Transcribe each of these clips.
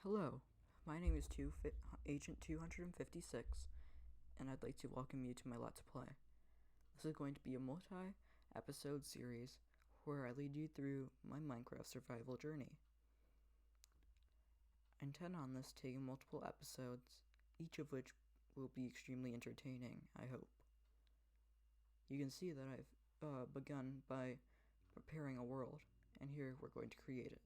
Hello, my name is Agent 256, and I'd like to welcome you to my Let's Play. This is going to be a multi-episode series where I lead you through my Minecraft survival journey. I intend on this taking multiple episodes, each of which will be extremely entertaining, I hope. You can see that I've begun by preparing a world, and here we're going to create it.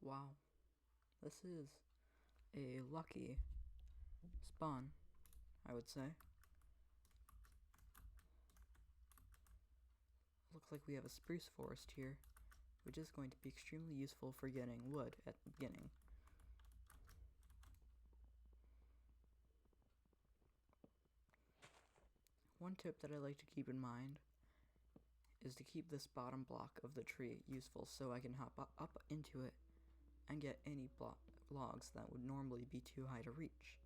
Wow, this is a lucky spawn, I would say. Looks like we have a spruce forest here, which is going to be extremely useful for getting wood at the beginning. One tip that I like to keep in mind is to keep this bottom block of the tree useful so I can hop up into it and get any logs that would normally be too high to reach.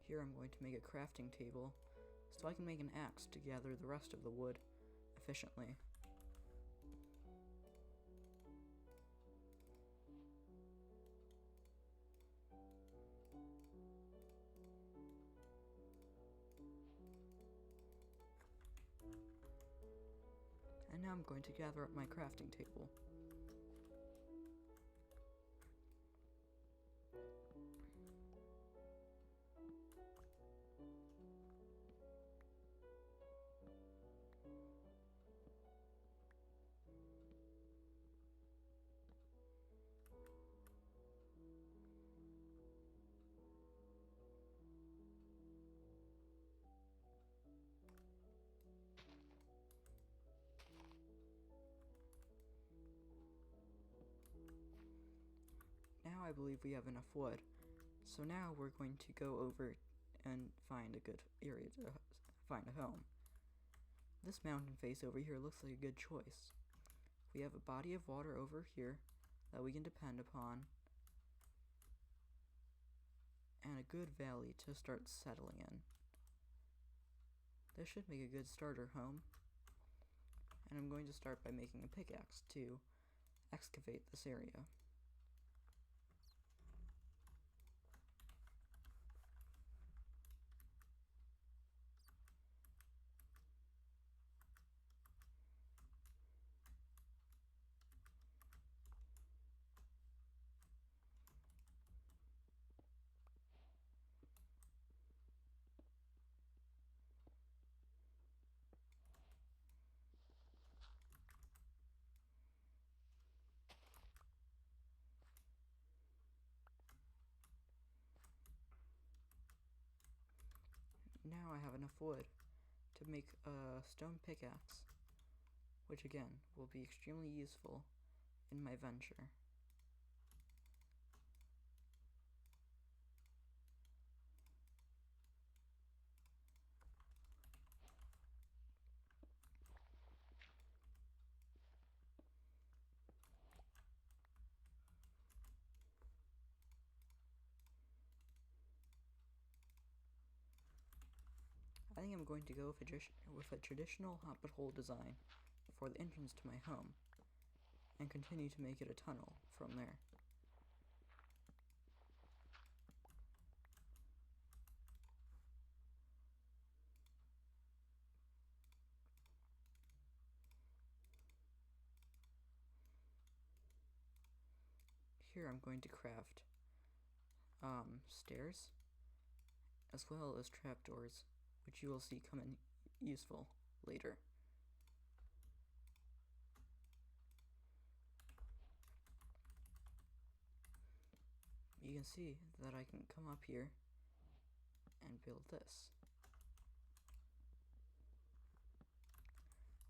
Here I'm going to make a crafting table so I can make an axe to gather the rest of the wood efficiently. And now I'm going to gather up my crafting table. Now I believe we have enough wood, so now we're going to go over and find a good area to find a home. This mountain face over here looks like a good choice. We have a body of water over here that we can depend upon, and a good valley to start settling in. This should make a good starter home, and I'm going to start by making a pickaxe to excavate this area. Now I have enough wood to make a stone pickaxe, which again will be extremely useful in my venture. I think I'm going to go with a traditional hobbit hole design for the entrance to my home, and continue to make it a tunnel from there. Here I'm going to craft stairs, as well as trapdoors, which you will see come in useful later. You can see that I can come up here and build this.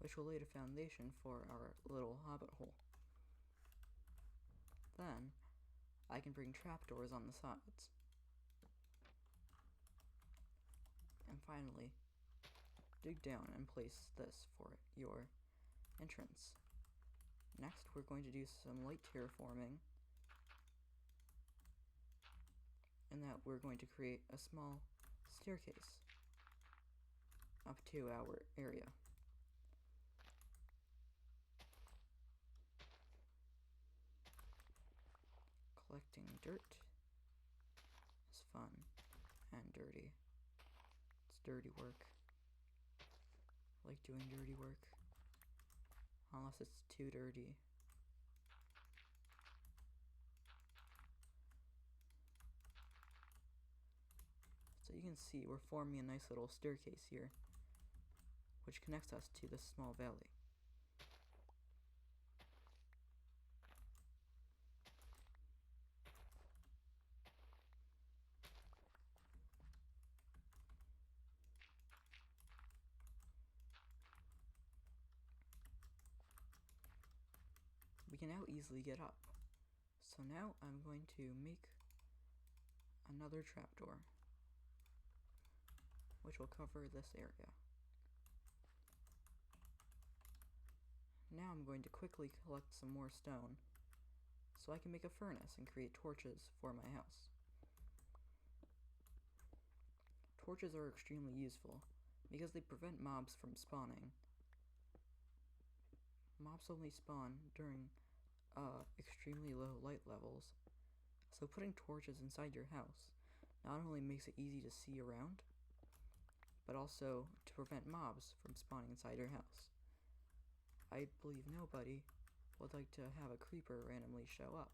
which will lay the foundation for our little hobbit hole. Then, I can bring trapdoors on the sides. And finally, dig down and place this for your entrance. Next, we're going to do some light terraforming, and that we're going to create a small staircase up to our area. Collecting dirt is fun and dirty. It's dirty work. I like doing dirty work, unless it's too dirty. So you can see we're forming a nice little staircase here, which connects us to this small valley. We can now easily get up. So now I'm going to make another trapdoor, which will cover this area. Now I'm going to quickly collect some more stone so I can make a furnace and create torches for my house. Torches are extremely useful because they prevent mobs from spawning. Mobs only spawn during extremely low light levels, so putting torches inside your house not only makes it easy to see around, but also to prevent mobs from spawning inside your house. I believe nobody would like to have a creeper randomly show up.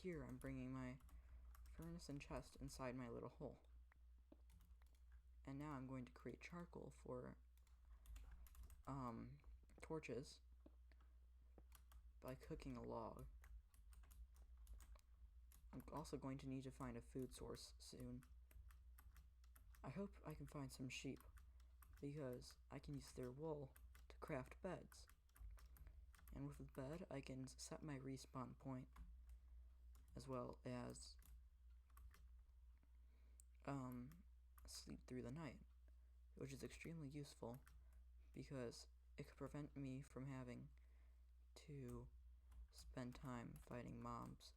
Here I'm bringing my furnace and chest inside my little hole. And now I'm going to create charcoal for torches by cooking a log. I'm also going to need to find a food source soon. I hope I can find some sheep, because I can use their wool to craft beds. And with the bed, I can set my respawn point, as well as sleep through the night, which is extremely useful because it could prevent me from having to spend time fighting mobs.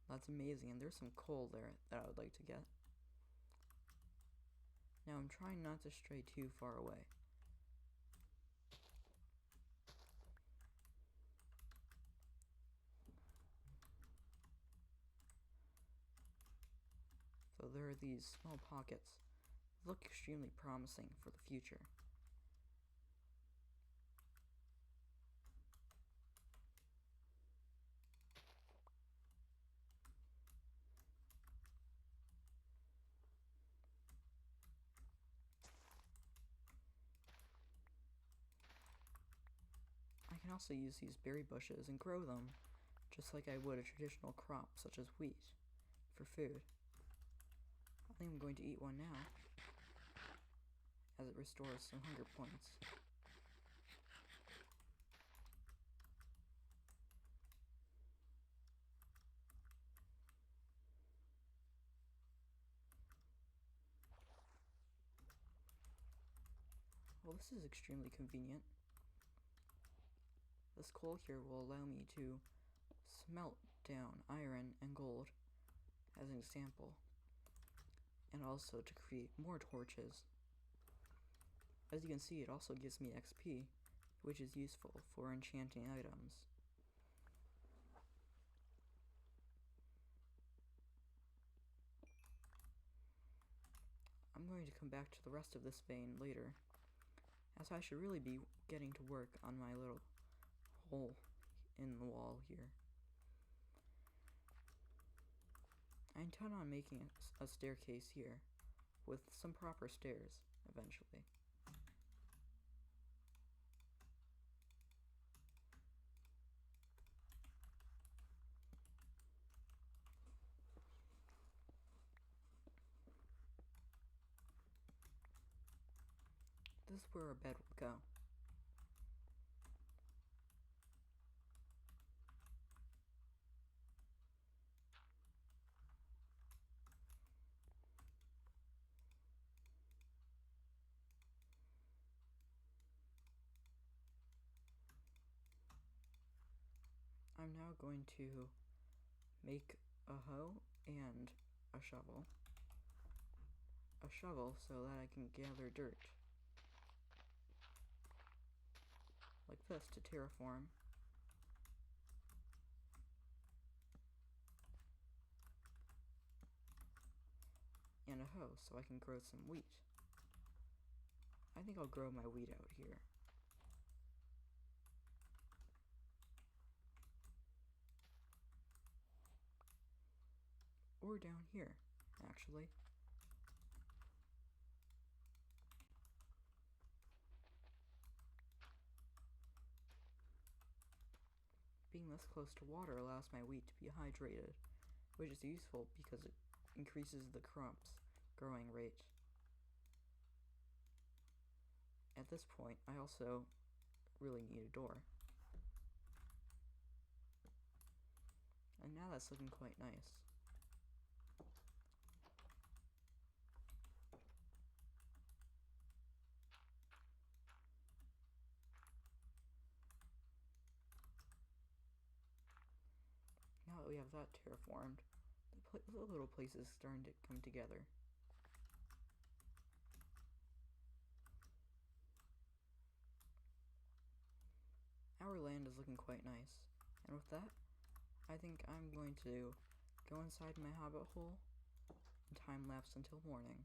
That's amazing, and there's some coal there that I would like to get. Now I'm trying not to stray too far away. So there are these small pockets that look extremely promising for the future. I can also use these berry bushes and grow them, just like I would a traditional crop such as wheat, for food. I think I'm going to eat one now, as it restores some hunger points. Well, this is extremely convenient. This coal here will allow me to smelt down iron and gold, as an example, and also to create more torches. As you can see, it also gives me XP, which is useful for enchanting items. I'm going to come back to the rest of this vein later, as I should really be getting to work on my little hole in the wall here. I intend on making a staircase here, with some proper stairs, eventually. This is where our bed will go. I'm now going to make a hoe and a shovel. A shovel so that I can gather dirt. Like this to terraform. And a hoe so I can grow some wheat. I think I'll grow my wheat out here. Or down here, actually. Being this close to water allows my wheat to be hydrated, which is useful because it increases the crop's growing rate. At this point, I also really need a door. And now that's looking quite nice. Now that we have that terraformed, the little place is starting to come together. Our land is looking quite nice, and with that, I think I'm going to go inside my hobbit hole and time lapse until morning.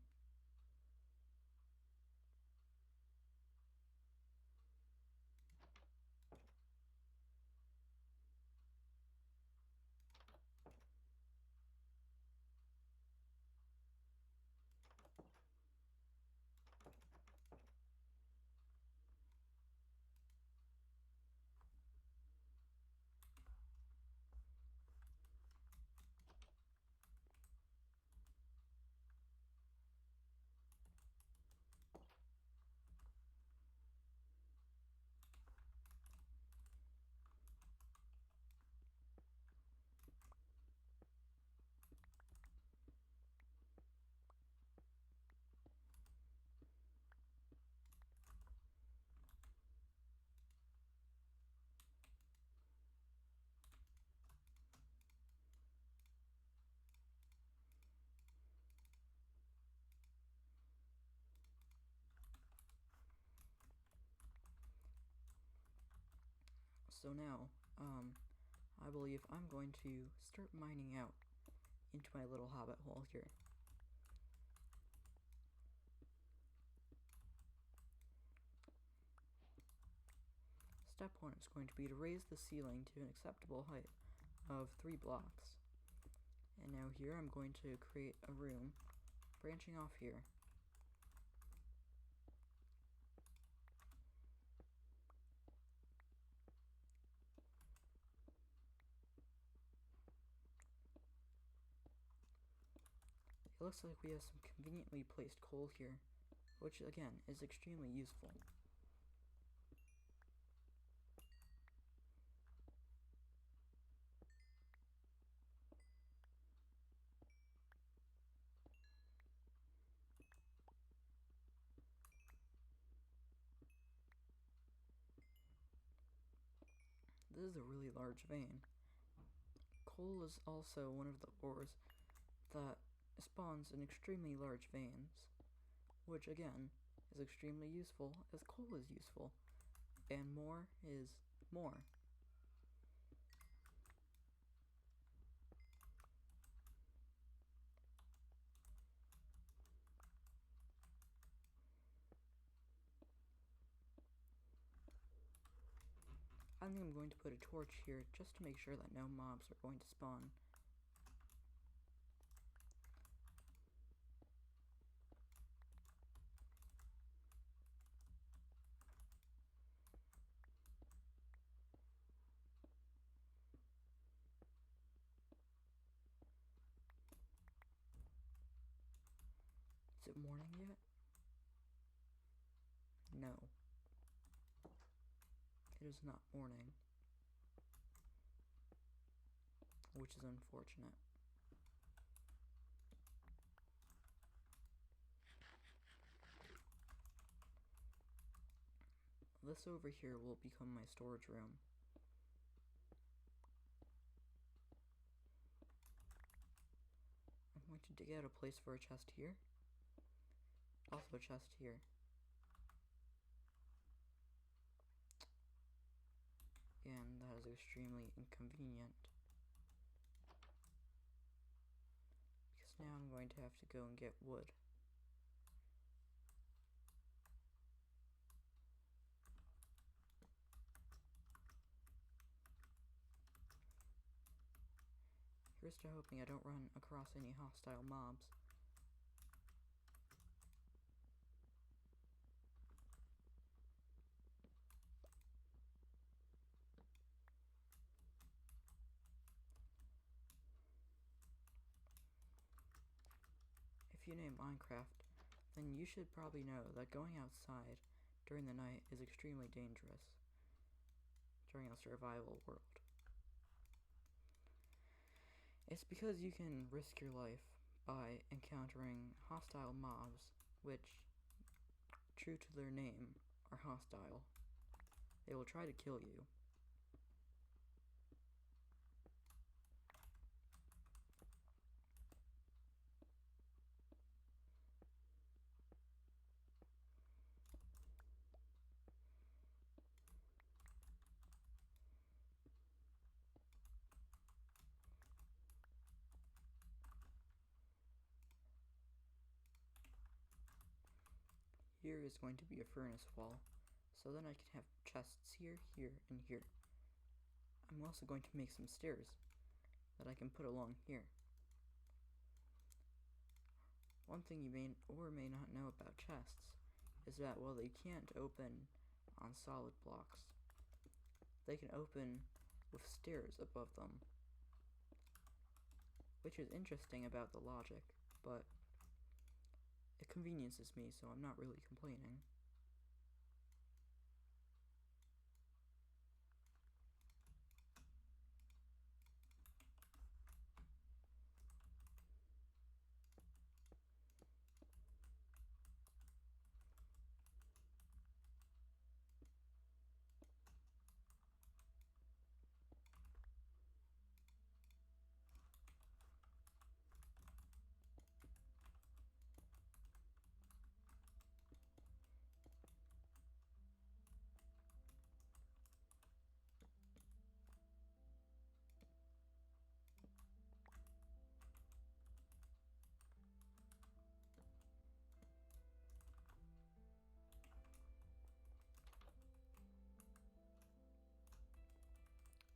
So now, I believe I'm going to start mining out into my little hobbit hole here. Step 1 is going to be to raise the ceiling to an acceptable height of 3 blocks. And now here I'm going to create a room branching off here. It looks like we have some conveniently placed coal here, which again is extremely useful. This is a really large vein. Coal is also one of the ores that spawns in extremely large veins, which again is extremely useful as coal is useful, and more is more. I think I'm going to put a torch here just to make sure that no mobs are going to spawn. Is it morning yet? it is not morning, which is unfortunate. This over here will become my storage room. I'm going to dig out a place for a chest here. Also a chest here. And that is extremely inconvenient. Because now I'm going to have to go and get wood. Here's to hoping I don't run across any hostile mobs. If you name Minecraft, then you should probably know that going outside during the night is extremely dangerous during a survival world. It's because you can risk your life by encountering hostile mobs, which, true to their name, are hostile. They will try to kill you. Here is going to be a furnace wall, so then I can have chests here, here, and here. I'm also going to make some stairs that I can put along here. One thing you may or may not know about chests is that while they can't open on solid blocks, they can open with stairs above them, which is interesting about the logic, but it conveniences me, so I'm not really complaining.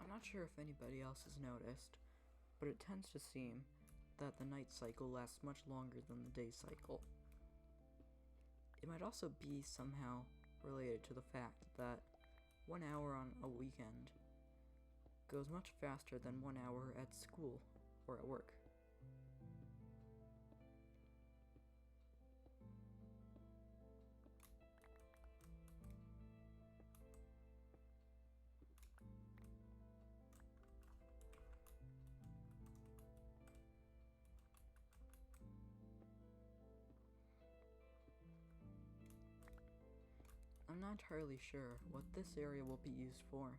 I'm not sure if anybody else has noticed, but it tends to seem that the night cycle lasts much longer than the day cycle. It might also be somehow related to the fact that 1 hour on a weekend goes much faster than 1 hour at school or at work. I'm not entirely sure what this area will be used for,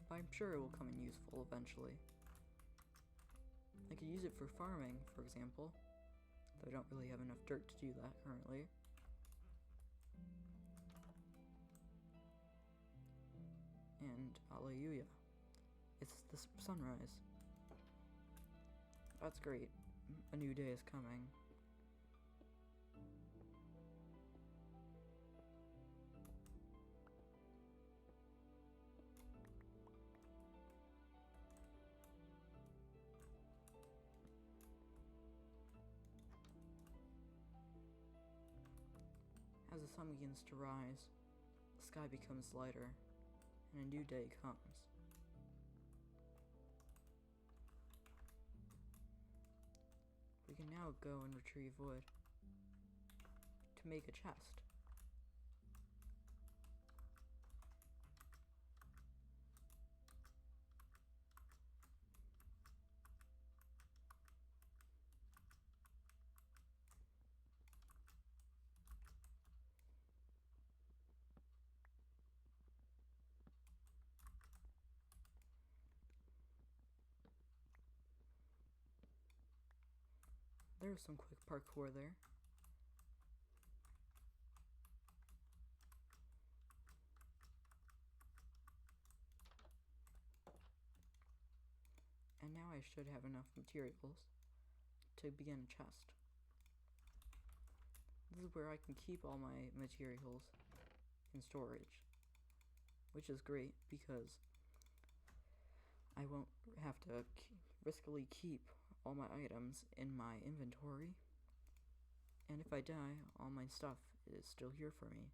but I'm sure it will come in useful eventually. I could use it for farming, for example, though I don't really have enough dirt to do that currently. And hallelujah, it's the sunrise. That's great. A new day is coming. As the sun begins to rise, the sky becomes lighter, and a new day comes. We can now go and retrieve wood to make a chest. There's some quick parkour there. And now I should have enough materials to begin a chest. This is where I can keep all my materials in storage, which is great because I won't have to riskily keep all my items in my inventory, and if I die, all my stuff is still here for me.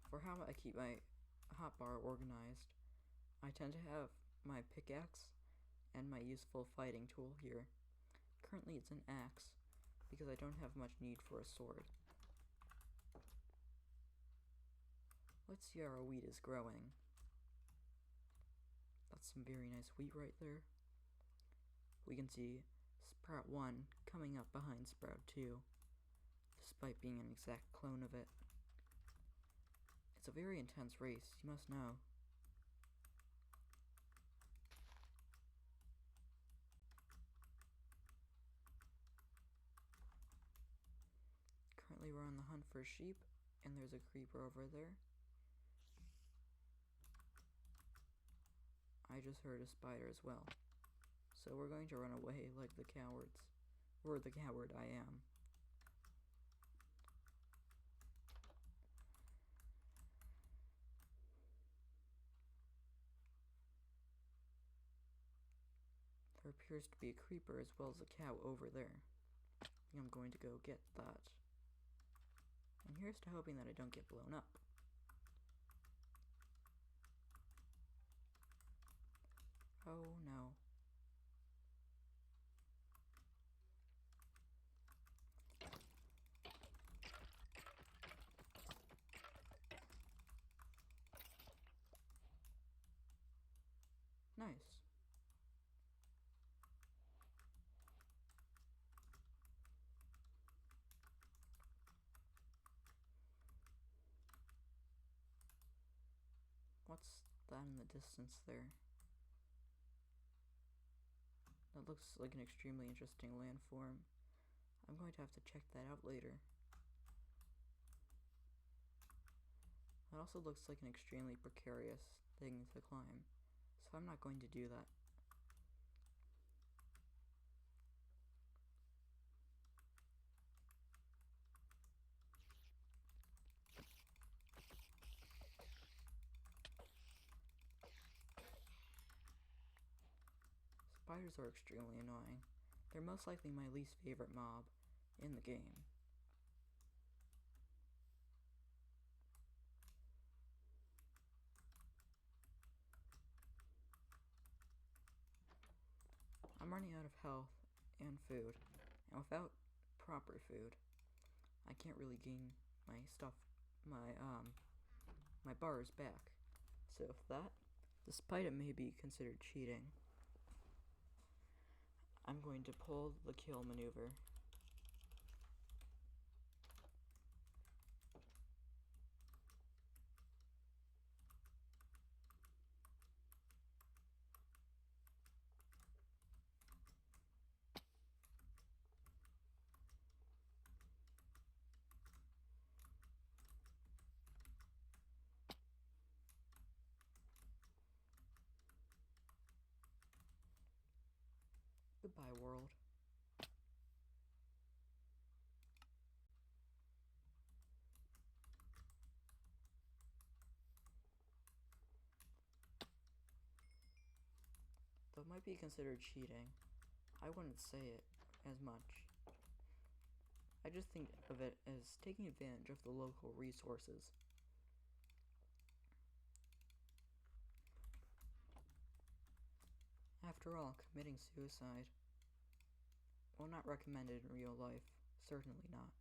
For how I keep my hotbar organized, I tend to have my pickaxe and my useful fighting tool here. Currently it's an axe, because I don't have much need for a sword. Let's see how our wheat is growing. That's some very nice wheat right there. We can see Sprout 1 coming up behind Sprout 2, despite being an exact clone of it. It's a very intense race, you must know. Currently we're on the hunt for sheep, and there's a creeper over there. I just heard a spider as well. So we're going to run away like the cowards. Or the coward I am. There appears to be a creeper as well as a cow over there. I think I'm going to go get that. And here's to hoping that I don't get blown up. Oh no. Nice. What's that in the distance there? That looks like an extremely interesting landform. I'm going to have to check that out later. That also looks like an extremely precarious thing to climb, so I'm not going to do that. Spiders are extremely annoying. They're most likely my least favorite mob in the game. I'm running out of health and food, and without proper food, I can't really gain my stuff, my bars back. So if that, despite it may be considered cheating, I'm going to pull the kill maneuver. Goodbye, world. Though it might be considered cheating, I wouldn't say it as much. I just think of it as taking advantage of the local resources. After all, committing suicide, while not recommended in real life, certainly not,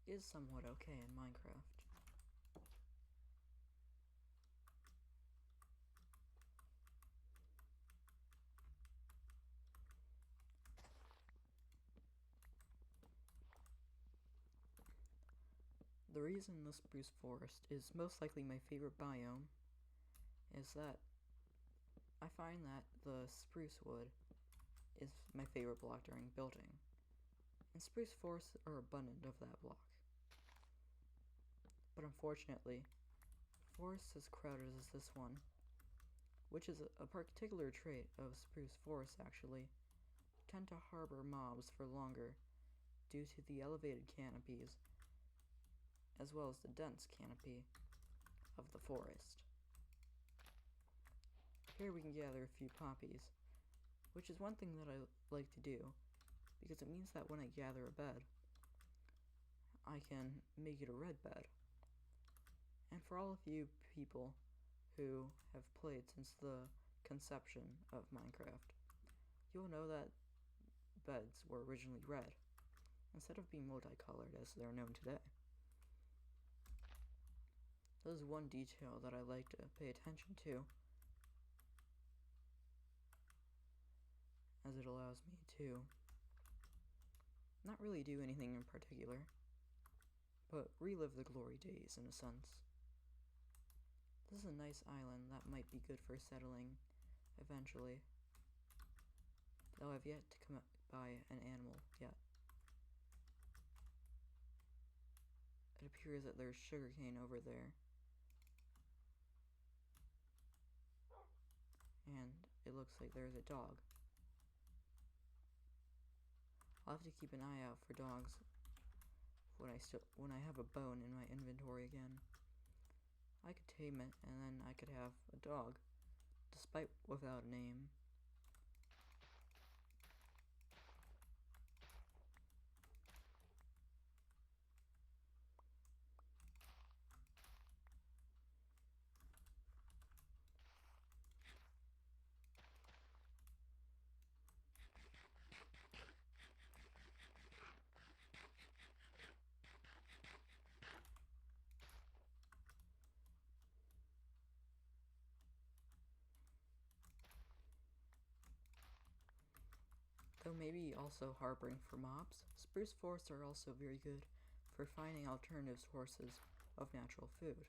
is somewhat okay in Minecraft. The reason the spruce forest is most likely my favorite biome is that I find that the spruce wood is my favorite block during building, and spruce forests are abundant of that block. But unfortunately, forests as crowded as this one, which is a particular trait of spruce forests actually, tend to harbor mobs for longer due to the elevated canopies as well as the dense canopy of the forest. Here we can gather a few poppies, which is one thing that I like to do, because it means that when I gather a bed, I can make it a red bed. And for all of you people who have played since the conception of Minecraft, you'll know that beds were originally red, instead of being multicolored as they're known today. That is one detail that I like to pay attention to, as it allows me to not really do anything in particular, but relive the glory days in a sense. This is a nice island that might be good for settling eventually, though I've yet to come by an animal yet. It appears that there's sugarcane over there, and it looks like there's a dog. I'll have to keep an eye out for dogs when I have a bone in my inventory again. I could tame it, and then I could have a dog, despite without a name. Though maybe also harboring for mobs, spruce forests are also very good for finding alternative sources of natural food,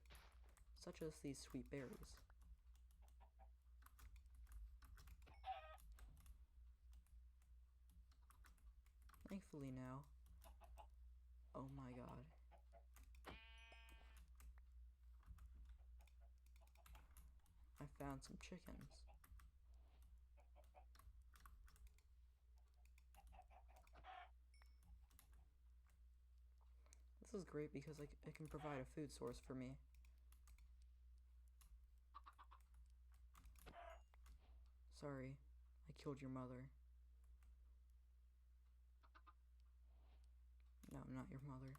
such as these sweet berries. Thankfully now, oh my god, I found some chickens. This is great because it can provide a food source for me. Sorry, I killed your mother. No, I'm not your mother.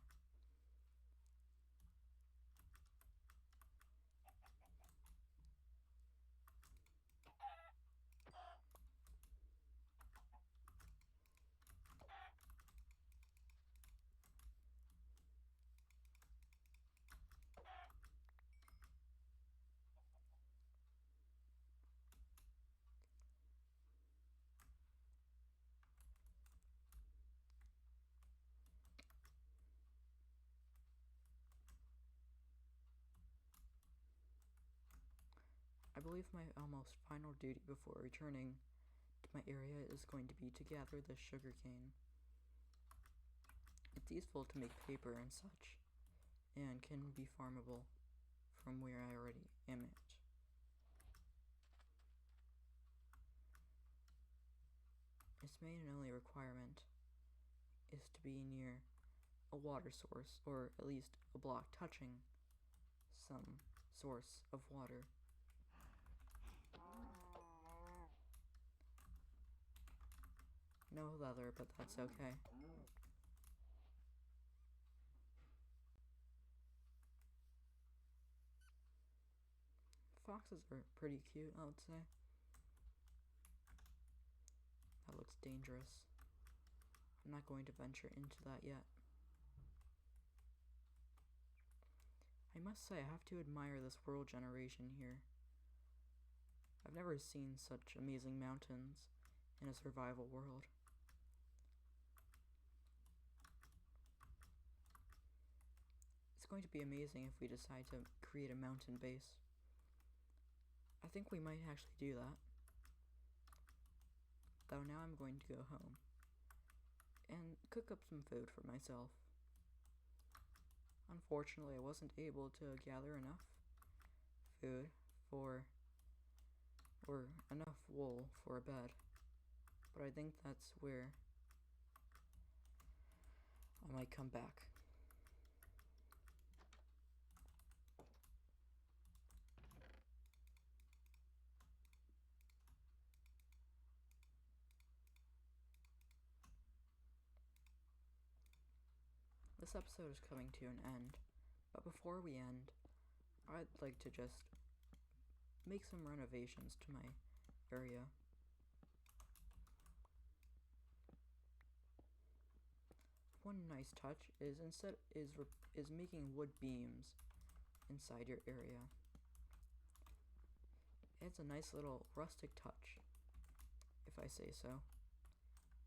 I believe my almost final duty before returning to my area is going to be to gather the sugarcane. It's useful to make paper and such, and can be farmable from where I already am at. Its main and only requirement is to be near a water source, or at least a block touching some source of water. No leather, but that's okay. Foxes are pretty cute, I would say. That looks dangerous. I'm not going to venture into that yet. I must say, I have to admire this world generation here. I've never seen such amazing mountains in a survival world. It's going to be amazing if we decide to create a mountain base. I think we might actually do that. though now I'm going to go home and cook up some food for myself. Unfortunately, I wasn't able to gather enough food or enough wool for a bed, but I think that's where I might come back. This episode is coming to an end, but before we end, I'd like to just make some renovations to my area. One nice touch is making wood beams inside your area. It's a nice little rustic touch, if I say so,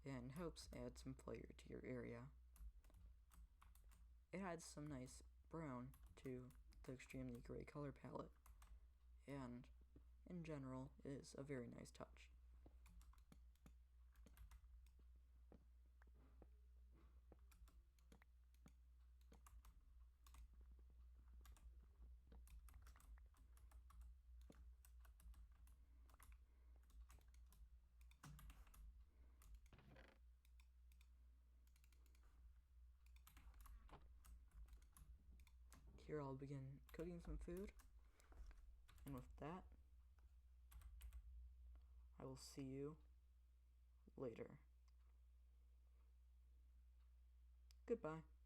and helps add some flavor to your area. It adds some nice brown to the extremely gray color palette, and in general is a very nice touch. Here I'll begin cooking some food, and with that, I will see you later. Goodbye.